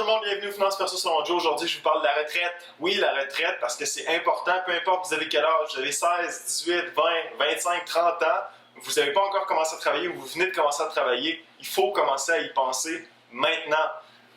tout le monde, bienvenue au Finance Perso selon Joe. Aujourd'hui, je vous parle de la retraite. Oui, la retraite, parce que c'est important, peu importe vous avez quel âge, vous avez 16, 18, 20, 25, 30 ans, vous n'avez pas encore commencé à travailler ou vous venez de commencer à travailler, il faut commencer à y penser maintenant.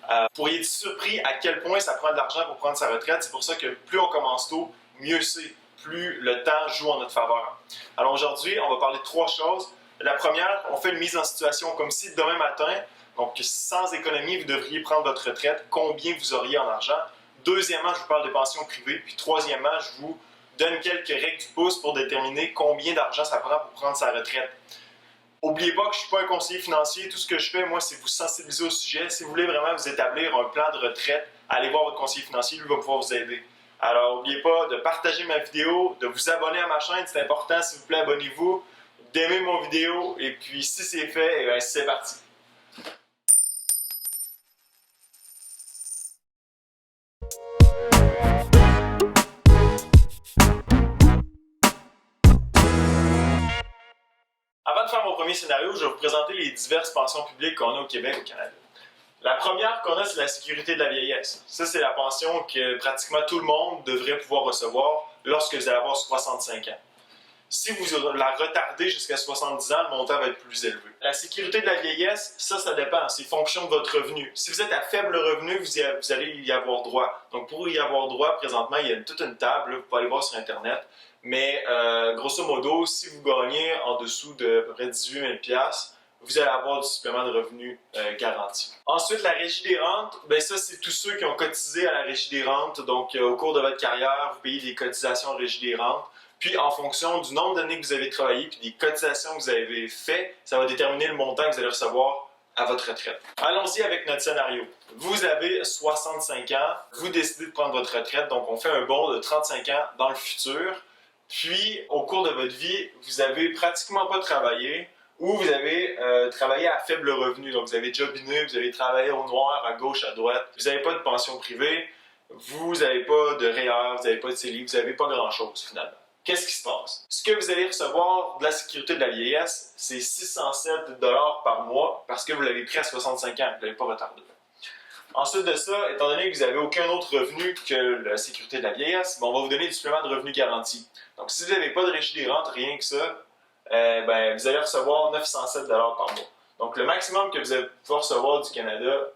Vous pourriez être surpris à quel point ça prend de l'argent pour prendre sa retraite. C'est pour ça que plus on commence tôt, mieux c'est. Plus le temps joue en notre faveur. Alors aujourd'hui, on va parler de trois choses. La première, on fait une mise en situation comme si demain matin, donc sans économie, vous devriez prendre votre retraite, combien vous auriez en argent. Deuxièmement, je vous parle de pensions privées. Puis troisièmement, je vous donne quelques règles du pouce pour déterminer combien d'argent ça prend pour prendre sa retraite. N'oubliez pas que je ne suis pas un conseiller financier. Tout ce que je fais, moi, c'est vous sensibiliser au sujet. Si vous voulez vraiment vous établir un plan de retraite, allez voir votre conseiller financier, lui va pouvoir vous aider. Alors, n'oubliez pas de partager ma vidéo, de vous abonner à ma chaîne, c'est important, s'il vous plaît, abonnez-vous, d'aimer mon vidéo, et puis si c'est fait, eh bien, c'est parti. Avant de faire mon premier scénario, je vais vous présenter les diverses pensions publiques qu'on a au Québec et au Canada. La première qu'on a, c'est la sécurité de la vieillesse. Ça, c'est la pension que pratiquement tout le monde devrait pouvoir recevoir lorsque vous allez avoir 65 ans. Si vous la retardez jusqu'à 70 ans, le montant va être plus élevé. La sécurité de la vieillesse, ça dépend. C'est fonction de votre revenu. Si vous êtes à faible revenu, vous allez y avoir droit. Donc, pour y avoir droit, présentement, il y a toute une table. Vous pouvez aller voir sur Internet. Mais, grosso modo, si vous gagnez en dessous de à peu près 18 000 $, vous allez avoir du supplément de revenus garanti. Ensuite, la régie des rentes, ben ça, c'est tous ceux qui ont cotisé à la régie des rentes. Donc, au cours de votre carrière, vous payez des cotisations en régie des rentes. Puis, en fonction du nombre d'années que vous avez travaillé puis des cotisations que vous avez faites, ça va déterminer le montant que vous allez recevoir à votre retraite. Allons-y avec notre scénario. Vous avez 65 ans, vous décidez de prendre votre retraite, donc on fait un bond de 35 ans dans le futur. Puis, au cours de votre vie, vous avez pratiquement pas travaillé ou vous avez travaillé à faible revenu. Donc, vous avez jobiné, vous avez travaillé au noir, à gauche, à droite. Vous n'avez pas de pension privée, vous n'avez pas de REER, vous n'avez pas de CELI, vous n'avez pas grand-chose finalement. Qu'est-ce qui se passe? Ce que vous allez recevoir de la sécurité de la vieillesse, c'est 607 $ par mois parce que vous l'avez pris à 65 ans, vous ne l'avez pas retardé. Ensuite de ça, étant donné que vous n'avez aucun autre revenu que la sécurité de la vieillesse, on va vous donner du supplément de revenu garanti. Donc, si vous n'avez pas de régie des rentes, rien que ça, vous allez recevoir 907 $ par mois. Donc, le maximum que vous allez pouvoir recevoir du Canada,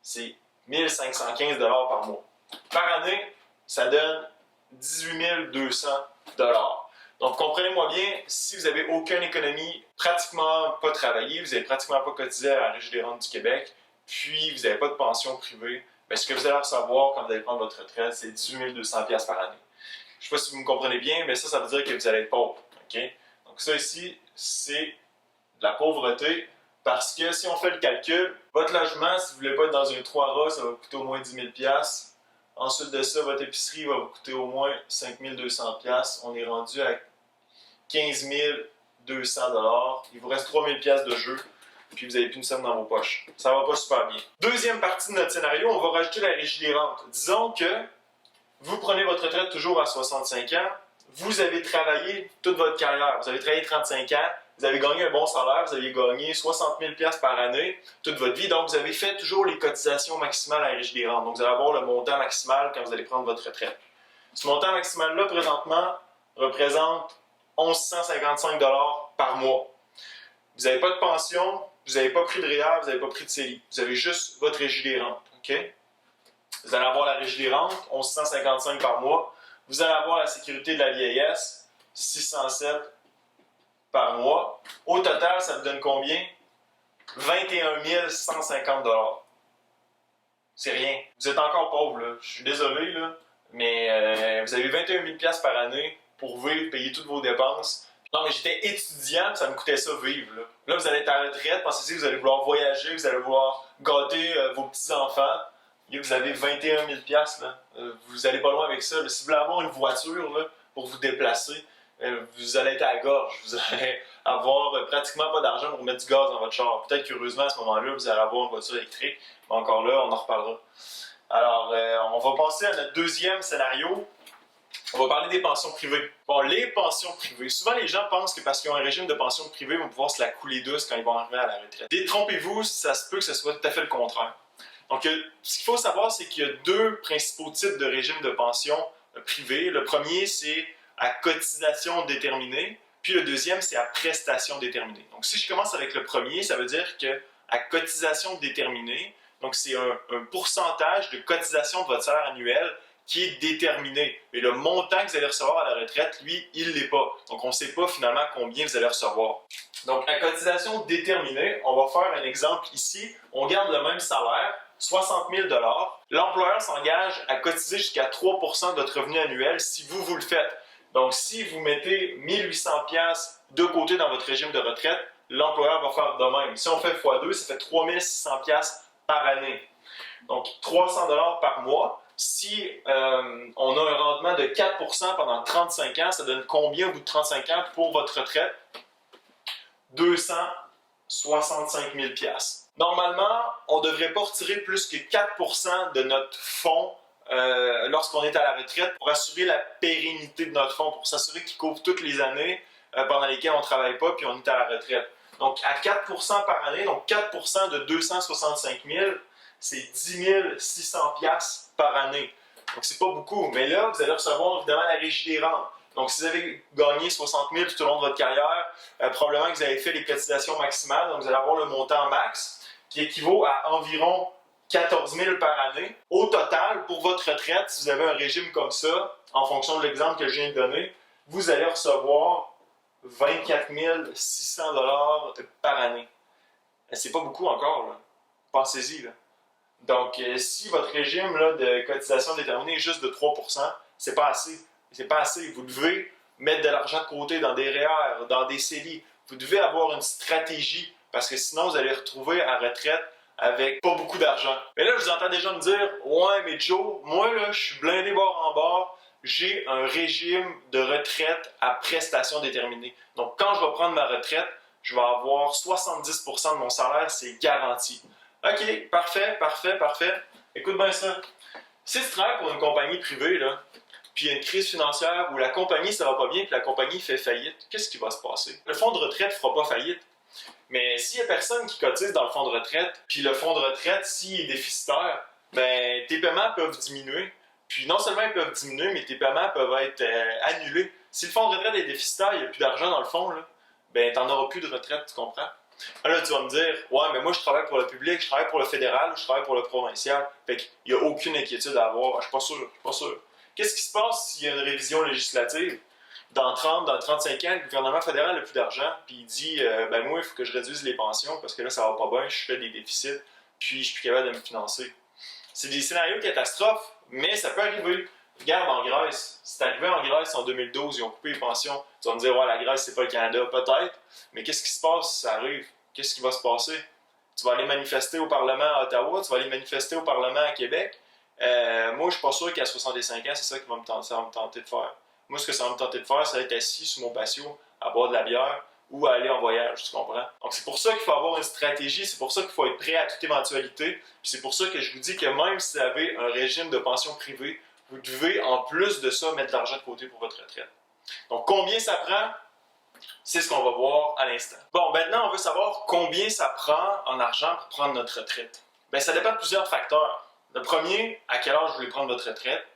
c'est 1515 $ par mois. Par année, ça donne 18 200 $. Donc, comprenez-moi bien, si vous n'avez aucune économie, pratiquement pas travaillé, vous n'avez pratiquement pas cotisé à la Régie des rentes du Québec, puis vous n'avez pas de pension privée, bien, ce que vous allez recevoir quand vous allez prendre votre retraite, c'est 18 200 $ par année. Je ne sais pas si vous me comprenez bien, mais ça veut dire que vous allez être pauvre. Okay? Donc, ça ici, c'est de la pauvreté, parce que si on fait le calcul, votre logement, si vous ne voulez pas être dans un 3 rats, ça va coûter au moins 10 000 $. Ensuite de ça, votre épicerie va vous coûter au moins 5 200 $. On est rendu à 15 200 $. Il vous reste 3 000 $ de jeu, puis vous n'avez plus une somme dans vos poches. Ça va pas super bien. Deuxième partie de notre scénario, on va rajouter la régie des rentes. Disons que vous prenez votre retraite toujours à 65 ans, vous avez travaillé toute votre carrière, vous avez travaillé 35 ans, vous avez gagné un bon salaire, vous avez gagné 60 000 $ par année toute votre vie, donc vous avez fait toujours les cotisations maximales à la régie des rentes. Donc vous allez avoir le montant maximal quand vous allez prendre votre retraite. Ce montant maximal-là, présentement, représente 1 155 $ par mois. Vous n'avez pas de pension, vous n'avez pas pris de REER, vous n'avez pas pris de CELI. Vous avez juste votre régie des rentes. Okay? Vous allez avoir la régie des rentes, 1 155 $ par mois. Vous allez avoir la sécurité de la vieillesse, 607 $ par mois. Au total, ça vous donne combien? 21 150 $. C'est rien. Vous êtes encore pauvre, là. Je suis désolé, là, mais vous avez 21 000 $ par année pour vivre, payer toutes vos dépenses. Non, mais j'étais étudiant, ça me coûtait ça vivre. Là, vous allez être à la retraite, pensez-y, vous allez vouloir voyager, vous allez vouloir gâter vos petits-enfants. Vous avez 21 000 $, là. Vous n'allez pas loin avec ça. Là. Si vous voulez avoir une voiture là, pour vous déplacer, vous allez être à la gorge. Vous allez avoir pratiquement pas d'argent pour mettre du gaz dans votre char. Peut-être qu'heureusement, à ce moment-là, vous allez avoir une voiture électrique. Mais encore là, on en reparlera. Alors, on va passer à notre deuxième scénario. On va parler des pensions privées. Bon, les pensions privées. Souvent, les gens pensent que parce qu'ils ont un régime de pension privée, ils vont pouvoir se la couler douce quand ils vont arriver à la retraite. Détrompez-vous, ça se peut que ce soit tout à fait le contraire. Donc, ce qu'il faut savoir, c'est qu'il y a deux principaux types de régimes de pension privés. Le premier, c'est à cotisation déterminée, puis le deuxième, c'est à prestation déterminée. Donc, si je commence avec le premier, ça veut dire qu'à cotisation déterminée, donc c'est un pourcentage de cotisation de votre salaire annuel qui est déterminé. Et le montant que vous allez recevoir à la retraite, lui, il ne l'est pas. Donc, on ne sait pas finalement combien vous allez recevoir. Donc, à cotisation déterminée, on va faire un exemple ici. On garde le même salaire, 60 000 $. L'employeur s'engage à cotiser jusqu'à 3 % de votre revenu annuel si vous le faites. Donc, si vous mettez 1 800 $ de côté dans votre régime de retraite, l'employeur va faire de même. Si on fait x2, ça fait 3 600 $ par année. Donc, 300 $ par mois. Si on a un rendement de 4 % pendant 35 ans, ça donne combien au bout de 35 ans pour votre retraite? 265 000 $. Normalement, on ne devrait pas retirer plus que 4 % de notre fonds lorsqu'on est à la retraite pour assurer la pérennité de notre fonds, pour s'assurer qu'il couvre toutes les années pendant lesquelles on ne travaille pas puis on est à la retraite. Donc, à 4 % par année, donc 4 % de 265 000, c'est 10 600 $ par année. Donc, c'est pas beaucoup. Mais là, vous allez recevoir évidemment la régie des rentes. Donc, si vous avez gagné 60 000 tout au long de votre carrière, probablement que vous avez fait les cotisations maximales. Donc, vous allez avoir le montant max qui équivaut à environ 14 000 par année. Au total, pour votre retraite, si vous avez un régime comme ça, en fonction de l'exemple que je viens de donner, vous allez recevoir 24 600 $ par année. C'est pas beaucoup encore, là. Pensez-y, là. Donc, si votre régime là, de cotisation déterminée est juste de 3 %, c'est pas assez. C'est pas assez. Vous devez mettre de l'argent de côté dans des REER, dans des CELI. Vous devez avoir une stratégie parce que sinon, vous allez retrouver à retraite avec pas beaucoup d'argent. Mais là, je vous entends déjà me dire « Ouais, mais Joe, moi, là, je suis blindé bord en bord. J'ai un régime de retraite à prestation déterminée. Donc, quand je vais prendre ma retraite, je vais avoir 70 % de mon salaire, c'est garanti. » OK, parfait. Écoute bien ça. Si tu travailles pour une compagnie privée, là, puis il y a une crise financière où la compagnie ça va pas bien, puis la compagnie fait faillite, qu'est-ce qui va se passer? Le fonds de retraite ne fera pas faillite. Mais s'il n'y a personne qui cotise dans le fonds de retraite, puis le fonds de retraite, s'il est déficitaire, ben tes paiements peuvent diminuer. Puis non seulement ils peuvent diminuer, mais tes paiements peuvent être annulés. Si le fonds de retraite est déficitaire, il n'y a plus d'argent dans le fond, là, ben tu n'en auras plus de retraite, tu comprends? Là, tu vas me dire, ouais, mais moi, je travaille pour le public, je travaille pour le fédéral, je travaille pour le provincial. Fait qu'il n'y a aucune inquiétude à avoir. Je suis pas sûr. Qu'est-ce qui se passe s'il y a une révision législative? Dans 35 ans, le gouvernement fédéral n'a plus d'argent, puis il dit, ben moi, il faut que je réduise les pensions parce que là, ça va pas bien, je fais des déficits, puis je suis plus capable de me financer. C'est des scénarios catastrophes, mais ça peut arriver. Regarde en Grèce, c'est arrivé en Grèce en 2012, ils ont coupé les pensions. Tu vas me dire, ouais, la Grèce, c'est pas le Canada, peut-être, mais qu'est-ce qui se passe si ça arrive? Qu'est-ce qui va se passer? Tu vas aller manifester au Parlement à Ottawa, tu vas aller manifester au Parlement à Québec. Moi, je suis pas sûr qu'à 65 ans, c'est ça qui va me tenter de faire. Moi, ce que ça va me tenter de faire, c'est être assis sur mon patio, à boire de la bière ou à aller en voyage, tu comprends? Donc, c'est pour ça qu'il faut avoir une stratégie, c'est pour ça qu'il faut être prêt à toute éventualité, puis c'est pour ça que je vous dis que même si vous avez un régime de pension privée, vous devez, en plus de ça, mettre de l'argent de côté pour votre retraite. Donc, combien ça prend? C'est ce qu'on va voir à l'instant. Bon, maintenant, on veut savoir combien ça prend en argent pour prendre notre retraite. Bien, ça dépend de plusieurs facteurs. Le premier, à quel âge vous voulez prendre votre retraite?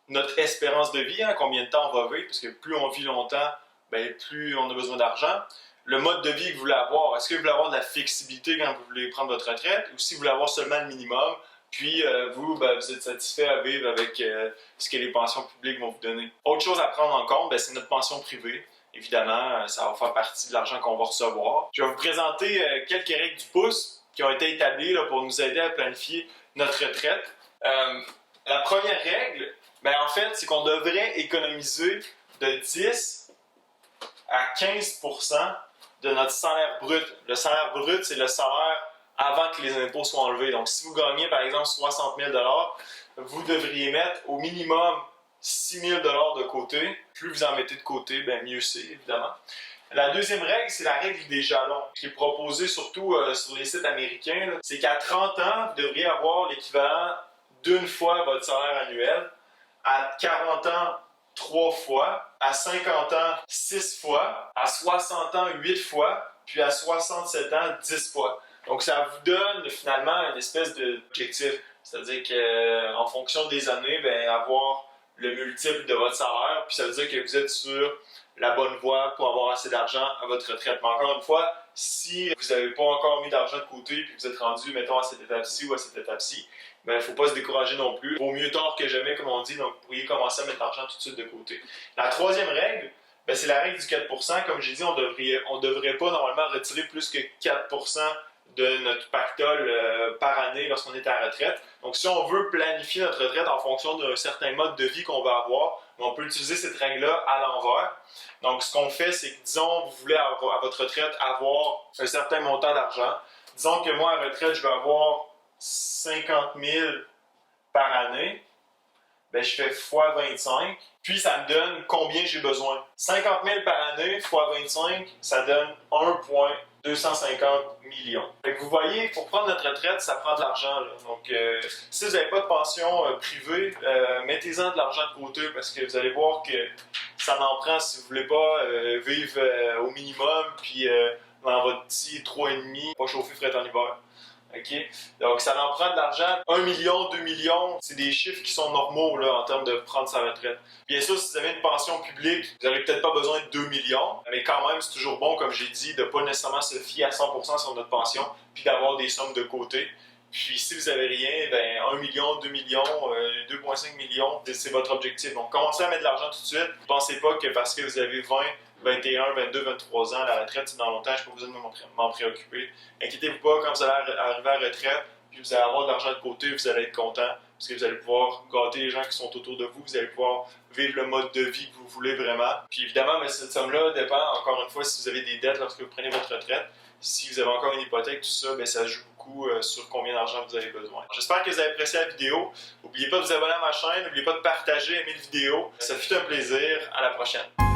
Notre espérance de vie, combien de temps on va vivre, parce que plus on vit longtemps, bien, plus on a besoin d'argent. Le mode de vie que vous voulez avoir, est-ce que vous voulez avoir de la flexibilité quand vous voulez prendre votre retraite, ou si vous voulez avoir seulement le minimum, puis vous êtes satisfait à vivre avec ce que les pensions publiques vont vous donner. Autre chose à prendre en compte, c'est notre pension privée. Évidemment, ça va faire partie de l'argent qu'on va recevoir. Je vais vous présenter quelques règles du pouce qui ont été établies là, pour nous aider à planifier notre retraite. La première règle, en fait, c'est qu'on devrait économiser de 10 à 15 % de notre salaire brut. Le salaire brut, c'est le salaire avant que les impôts soient enlevés. Donc, si vous gagnez, par exemple, 60 000 $, vous devriez mettre au minimum 6 000 $ de côté. Plus vous en mettez de côté, mieux c'est, évidemment. La deuxième règle, c'est la règle des jalons, qui est proposée surtout sur les sites américains. C'est qu'à 30 ans, vous devriez avoir l'équivalent d'une fois votre salaire annuel. À 40 ans, 3 fois. À 50 ans, 6 fois. À 60 ans, 8 fois. Puis à 67 ans, 10 fois. Donc ça vous donne finalement une espèce d'objectif. C'est-à-dire qu'en fonction des années, avoir le multiple de votre salaire, puis ça veut dire que vous êtes sur la bonne voie pour avoir assez d'argent à votre retraite. Mais encore une fois, si vous n'avez pas encore mis d'argent de côté puis que vous êtes rendu, mettons, à cette étape-ci ou à cette étape-ci, il ne faut pas se décourager non plus. Vaut mieux tard que jamais, comme on dit, donc vous pourriez commencer à mettre l'argent tout de suite de côté. La troisième règle, c'est la règle du 4%. Comme j'ai dit, on ne devrait pas normalement retirer plus que 4% de notre pactole par année lorsqu'on est à la retraite. Donc, si on veut planifier notre retraite en fonction d'un certain mode de vie qu'on va avoir, on peut utiliser cette règle-là à l'envers. Donc, ce qu'on fait, c'est que, disons, vous voulez à votre retraite avoir un certain montant d'argent. Disons que moi, à la retraite, je vais avoir 50 000 par année. Je fais x 25. Puis, ça me donne combien j'ai besoin. 50 000 par année x 25, ça donne 1,250 millions. Fait que vous voyez, pour prendre notre retraite, ça prend de l'argent. Donc, si vous n'avez pas de pension privée, mettez-en de l'argent de côté parce que vous allez voir que ça en prend si vous ne voulez pas vivre au minimum puis dans votre petit 3,5, pas chauffer fret en hiver. Okay? Donc, ça en prend de l'argent. 1 million, 2 millions, c'est des chiffres qui sont normaux là, en termes de prendre sa retraite. Bien sûr, si vous avez une pension publique, vous n'aurez peut-être pas besoin de 2 millions, mais quand même, c'est toujours bon, comme j'ai dit, de ne pas nécessairement se fier à 100% sur notre pension, puis d'avoir des sommes de côté. Puis, si vous n'avez rien, 1 million, 2 millions, 2,5 millions, c'est votre objectif. Donc, commencez à mettre de l'argent tout de suite. Ne pensez pas que parce que vous avez 20, 21, 22, 23 ans, la retraite, c'est dans longtemps, je n'ai pas besoin de m'en préoccuper. Inquiétez-vous pas, quand vous allez arriver à la retraite, puis vous allez avoir de l'argent de côté, vous allez être content, parce que vous allez pouvoir gâter les gens qui sont autour de vous, vous allez pouvoir vivre le mode de vie que vous voulez vraiment. Puis évidemment, cette somme-là dépend, encore une fois, si vous avez des dettes lorsque vous prenez votre retraite. Si vous avez encore une hypothèque, tout ça, ça joue beaucoup sur combien d'argent vous avez besoin. J'espère que vous avez apprécié la vidéo. N'oubliez pas de vous abonner à ma chaîne, n'oubliez pas de partager, aimer la vidéo. Ça fut un plaisir. À la prochaine.